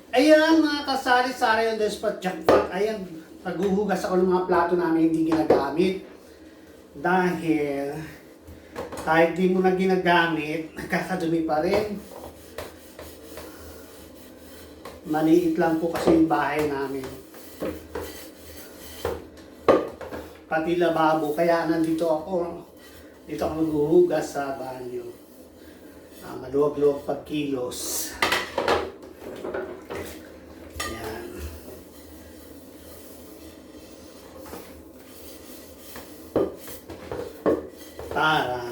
Ayan mga kasari-sari on the spot jackpot. Ayan, naghuhugas ako ng mga plato namin hindi ginagamit. Dahil kahit di mo na ginagamit, nagkakadumi pa rin. Maliit lang po kasi yung bahay namin. Pati lababo, kaya nandito ako. Dito ako naghuhugas sa banyo. Maluwag-luwag pagkilos. Ayan. Para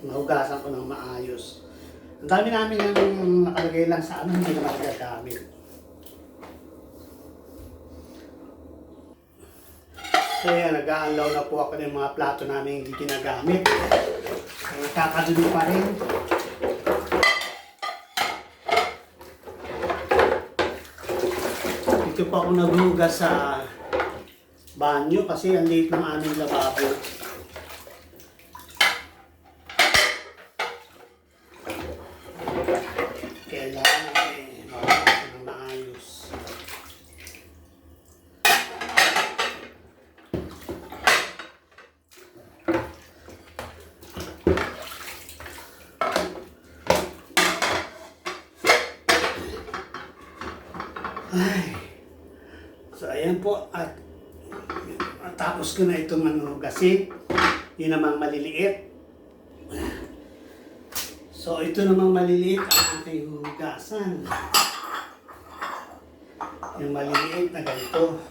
mahugasan ko ng maayos. Ang dami namin yung nakalagay lang sa ano, hindi na magagamit. Kaya nag-aalaw na po ako ng mga plato namin hindi ginagamit. Nakakadumi pa rin. Dito po ako naghugas sa banyo kasi ang liit ng aming lababo. Kailangan mahugasan ng maayos. Ay. So ayan po at tapos ko na itong manugasin. Yun namang maliliit. So ito namang maliliit ang aking hugasan. Yung maliliit na ganito.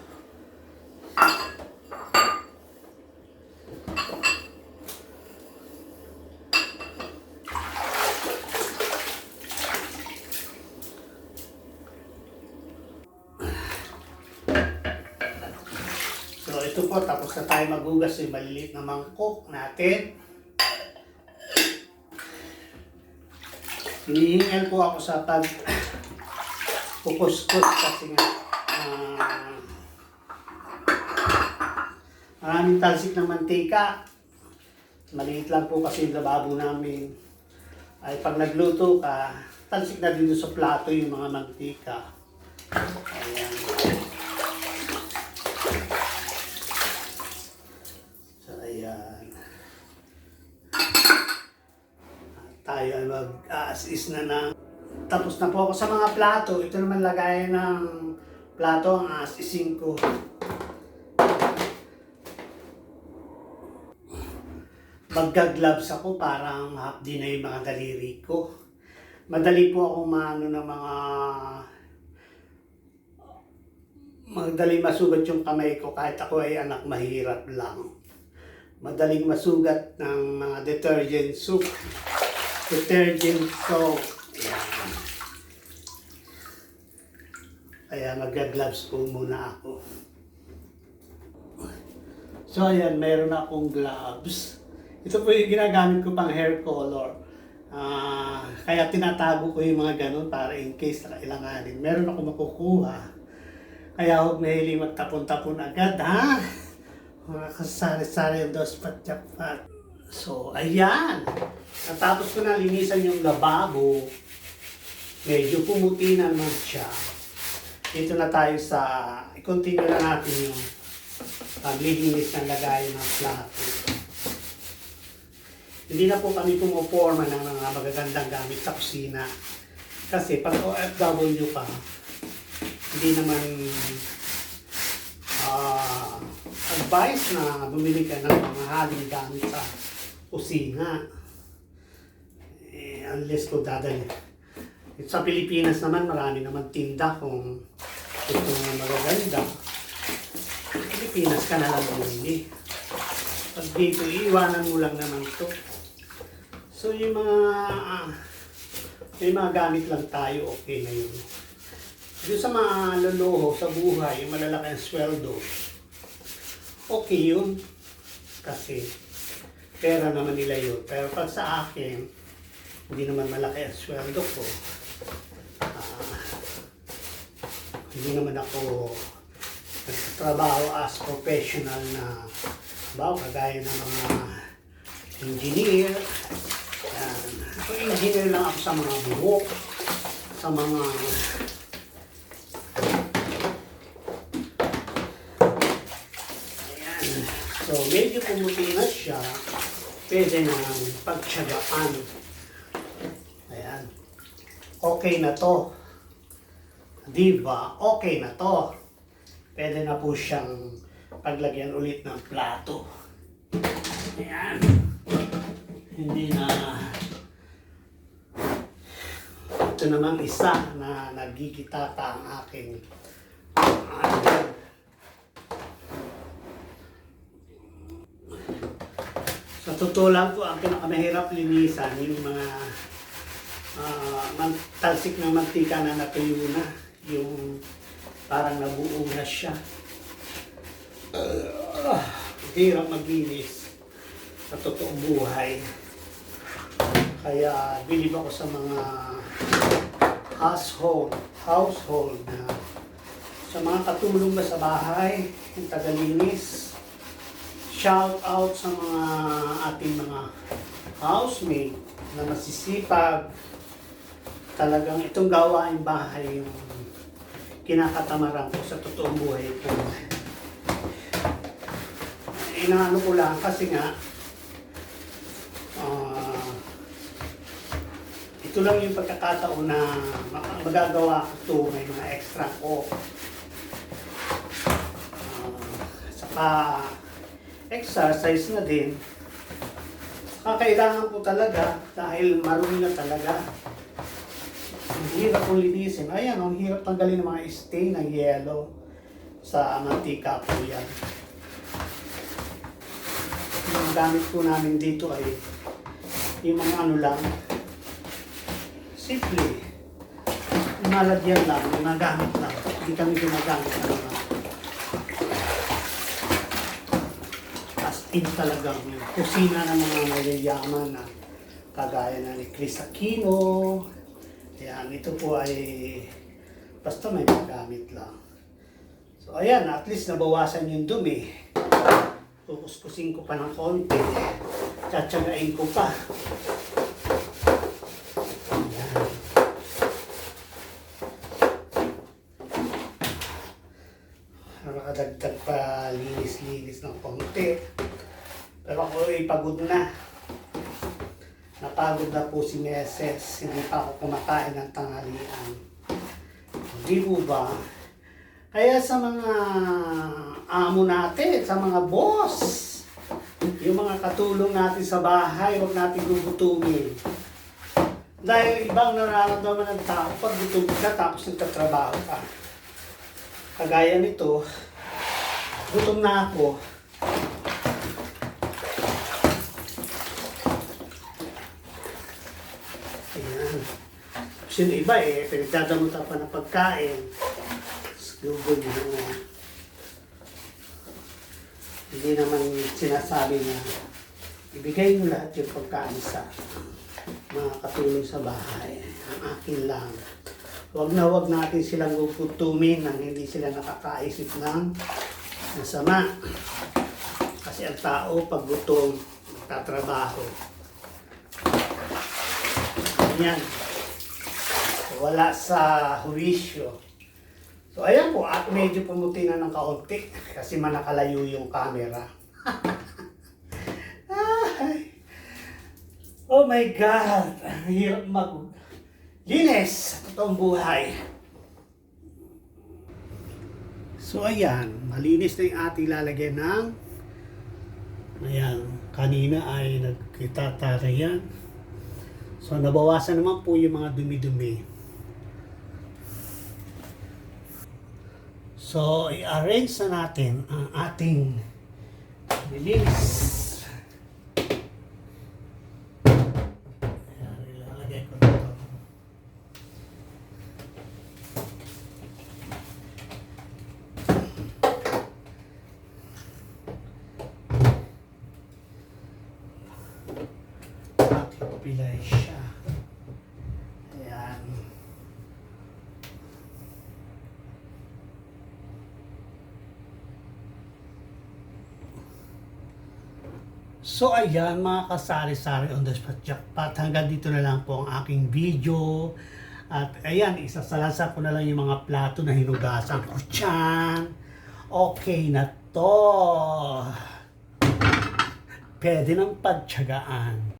So ito po, tapos na tayo maghugas yung maliliit na mangkok natin. Hinihingal po ako sa pagkukuskus kasi nga maraming talsik ng mantika. Maliit lang po kasi yung lababo namin. Ay pag nagluto ka, talsik na dito sa plato yung mga mantika. Ayan. Ayan. Tayo ay mag-assist na ng... Tapos na po ako sa mga plato. Ito naman lagayan ng plato ang aasisin ko. Magga-gloves ako parang hapdi na yung mga daliri ko. Madali po akong maano ng mga... Madali masugat yung kamay ko kahit ako ay anak mahirap lang. Madaling masugat ng mga detergent soap. Detergent soap. Ayan. Kaya mag-gloves po muna ako. So ayan, meron akong gloves. Ito po yung ginagamit ko pang hair color. Kaya tinatago ko yung mga ganun para in case na kailanganin. Meron ako makukuha. Kaya huwag mahiling magtapon-tapon agad, ha? Mga kasari-sari yung dos pat-jackpot. So, ayan. Natapos ko na linisan yung lababo. Medyo pumuti naman siya. Dito na tayo sa... I-continue na natin yung paglilinis ng lagayan ng plato. Hindi na po kami pumuporma ng mga magagandang gamit sa kusina. Kasi pag OFW ka, hindi naman advice na bumili ka ng mga haling gamit sa kusina. Unless ko dadali. Sa Pilipinas naman, marami naman tinda kung gusto mo magaganda. Sa Pilipinas ka na lang bumili. Pag dito, iiwanan mo lang naman ito. So yung mga gamit lang tayo, okay na yun. Yung sa mga loloho sa buhay, yung malalaki ang sweldo, okay yun. Kasi pera naman nila yun. Pero pag sa akin, hindi naman malaki ang sweldo ko. Hindi naman ako nagtatrabaho as professional na kagaya ng mga engineer. Yan. So, engineer lang ako sa mga buhok, sa mga ayan. So, medyo pumuti na siya. Pwede na pagtsagaan. Ayan. Okay na to. Diba? Okay na to. Pwede na po siyang paglagyan ulit ng plato. Ayan. Hindi na. Ito namang isa na nagkikitata ang aking sa totoo lang po, ang pinakamahirap linisan yung mga talsik ng mantika na natuyo na, yung parang nabuo na siya. Hirap maglinis sa totoong buhay. Kaya bilib ako sa mga household na sa mga katulong na sa bahay, yung tagalinis. Shout out sa mga ating mga housemate na masisipag. Talagang itong gawain bahay yung kinakatamaran ko sa totoong buhay ko. Inaano ko lang kasi nga ito lang yung pagkakataon na magagawa ko ito, may mga extra ko. Saka exercise na din. Kailangan ko talaga dahil marumi na talaga. Ang hirap kong linisin. Ayan, ang hirap tanggalin ng mga stain ng yellow sa mantika po yan. Yung gamit po namin dito ay yung mga ano lang, simple. Malagyan lang, mga gamit lang. Hindi kami ginagamit ng mga in talagang kusina ng mga mayayaman na kagaya na ni Chris Aquino. Ayan, ito po ay basta may magamit lang. So ayan, at least nabawasan yung dumi. Kukuskusin ko pa ng konti. Tsatsagain ko pa. Ayan. Nakadagdag pa linis-linis ng konti. Pero ako ay pagod na. Napagod na po si Meses. Hindi pa ako kumakain ng tanghalian. Hindi po ba? Kaya sa mga amo natin, sa mga boss, yung mga katulong natin sa bahay, huwag natin gugutumin. Dahil ibang nararamdaman ng tao pag gutom ka tapos nagtatrabaho ka. Kagaya nito, gutom na ako. Ayan. Kasi yung iba pinagdadamutan pa ng pagkain. Lugo nyo. Hindi naman sinasabi na ibigay nyo lahat yung pagkain sa mga katulong sa bahay. Ang akin lang. Huwag natin silang gugutumin nang hindi sila nakakaisip ng masama. Kasi ang tao pag gutom, magtatrabaho. Yan. Wala sa huwisyo. So ayan po, at medyo pumuti na ng kaunti kasi manakalayo yung camera. Oh my God! Ang hirap maglinis sa totoong buhay. So ayan, malinis na yung ating lalagyan ng ayan, kanina ay nagkitatara yan. So nabawasan naman po yung mga dumi-dumi. So i-arrange na natin ang ating nilinis. Ayan, ilalagay ko dito. Pilay siya. Ayan. So ayan mga kasari-sari on the spot jackpot. Hanggang dito na lang po ang aking video. At ayan, isasalasa ko na lang yung mga plato na hinugasan ko dyan. Okay na to. Pwede nang pagtyagaan.